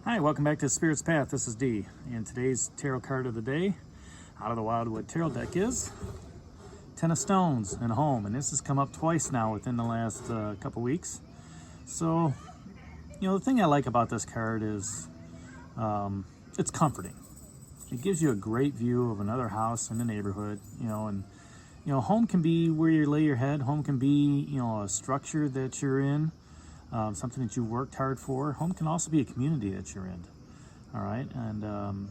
Hi, welcome back to Spirit's Path. This is Dee, and today's tarot card of the day out of the Wildwood Tarot deck is Ten of Stones and Home, and this has come up twice now within the last couple weeks. So, the thing I like about this card is it's comforting. It gives you a great view of another house in the neighborhood, and home can be where you lay your head. Home can be, a structure that you're in. Something that you worked hard for. Home can also be a community that you're in. All right, and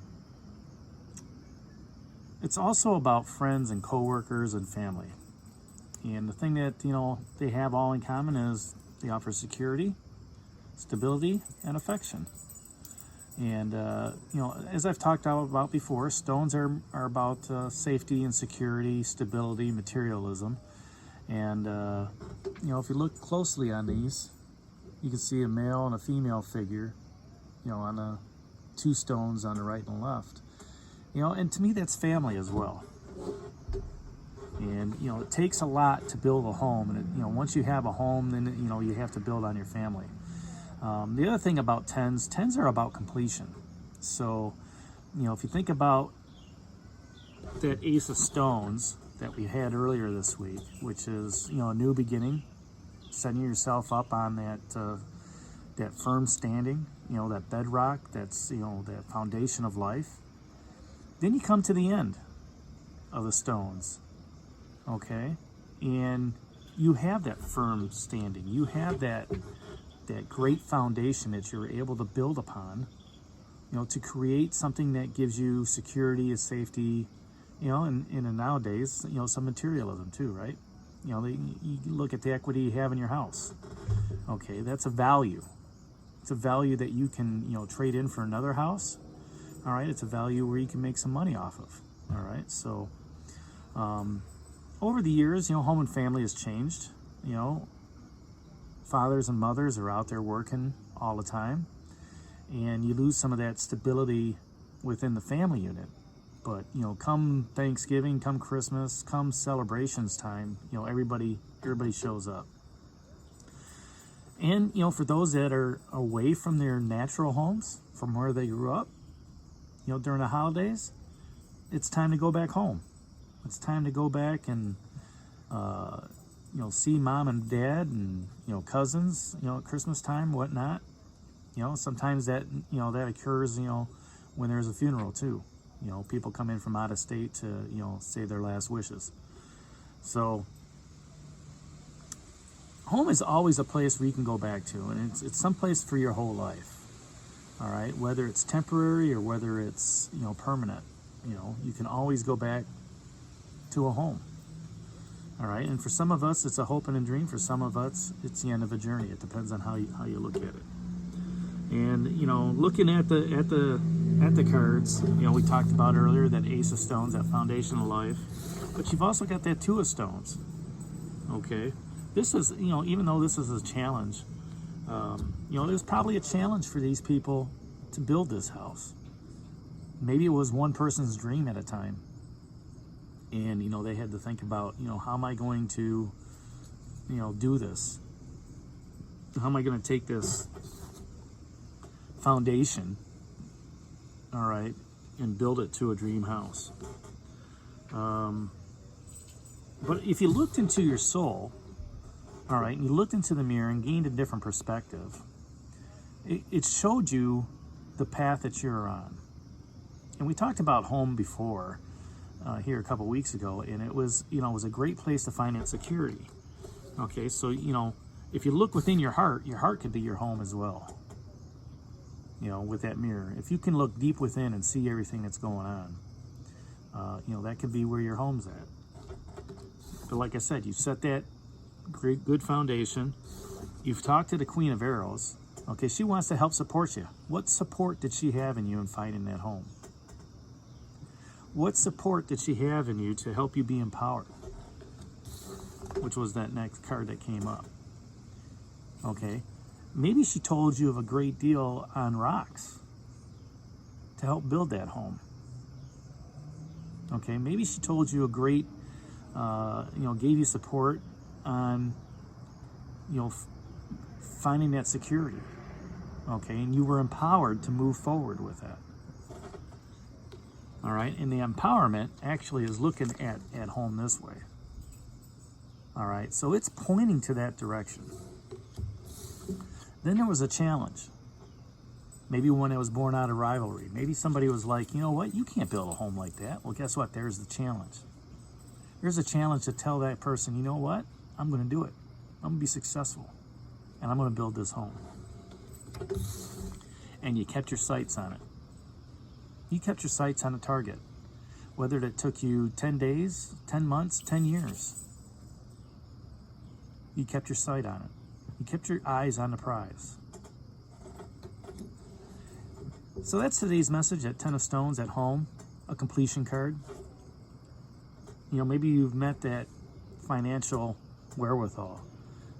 it's also about friends and coworkers and family. And the thing that they have all in common is they offer security, stability, and affection. And as I've talked about before, stones are about safety and security, stability, materialism. And if you look closely on these, you can see a male and a female figure, on the two stones on the right and left. And to me, that's family as well. And, it takes a lot to build a home. And, once you have a home, then, you have to build on your family. The other thing about tens are about completion. So, if you think about that Ace of Stones that we had earlier this week, which is, a new beginning, setting yourself up on that firm standing, that bedrock, that's that foundation of life. Then you come to the end of the stones, okay, and you have that firm standing. You have that great foundation that you're able to build upon, to create something that gives you security and safety, and nowadays, some materialism too, right? You look at the equity you have in your house. Okay, that's a value. It's a value that you can, trade in for another house. All right, it's a value where you can make some money off of. All right, so over the years, home and family has changed. Fathers and mothers are out there working all the time, and you lose some of that stability within the family unit. But, come Thanksgiving, come Christmas, come celebrations time, everybody shows up. And, for those that are away from their natural homes, from where they grew up, during the holidays, it's time to go back home. It's time to go back and, see mom and dad and, cousins, at Christmas time, whatnot. Sometimes that occurs, when there's a funeral too. People come in from out of state to, say their last wishes. So home is always a place where you can go back to, and it's someplace for your whole life. All right, whether it's temporary or whether it's, permanent, you can always go back to a home. All right, and for some of us, it's a hope and a dream. For some of us, it's the end of a journey. It depends on how you look at it. And looking at the cards, we talked about earlier that Ace of Stones, that foundation of life, but you've also got that Two of Stones. Okay, this is even though this is a challenge, there's probably a challenge for these people to build this house. Maybe it was one person's dream at a time, and they had to think about how am I going to do this? How am I going to take this foundation, all right, and build it to a dream house? But if you looked into your soul, all right, and you looked into the mirror and gained a different perspective, it showed you the path that you're on. And we talked about home before here a couple weeks ago, and it was it was a great place to find that security. Okay, so if you look within your heart could be your home as well. With that mirror, if you can look deep within and see everything that's going on, that could be where your home's at. But like I said, you've set that great, good foundation. You've talked to the Queen of Arrows. Okay, she wants to help support you. What support did she have in you in finding that home? What support did she have in you to help you be empowered? Which was that next card that came up. Okay. Maybe she told you of a great deal on rocks to help build that home. Okay, maybe she told you a great, gave you support on, finding that security. Okay, and you were empowered to move forward with that. All right, and the empowerment actually is looking at home this way. All right, so it's pointing to that direction. Then there was a challenge. Maybe one that was born out of rivalry. Maybe somebody was like, you know what, you can't build a home like that. Well, guess what? There's the challenge. There's a challenge to tell that person, you know what? I'm going to do it. I'm going to be successful. And I'm going to build this home. And you kept your sights on it. You kept your sights on a target. Whether it took you 10 days, 10 months, 10 years. You kept your sight on it. You kept your eyes on the prize. So that's today's message at 10 of Stones at home, a completion card. You know, maybe you've met that financial wherewithal.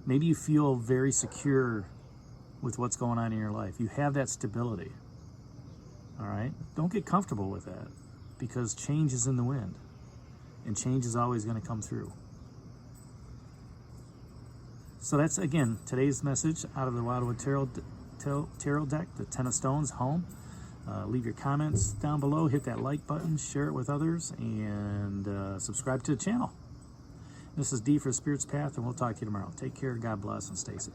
Maybe you feel very secure with what's going on in your life. You have that stability. All right? Don't get comfortable with that, because change is in the wind, and change is always going to come through. So that's, again, today's message out of the Wildwood Tarot deck, the 10 of Stones, home. Leave your comments down below, hit that like button, share it with others, and subscribe to the channel. This is D for Spirit's Path, and we'll talk to you tomorrow. Take care, God bless, and stay safe.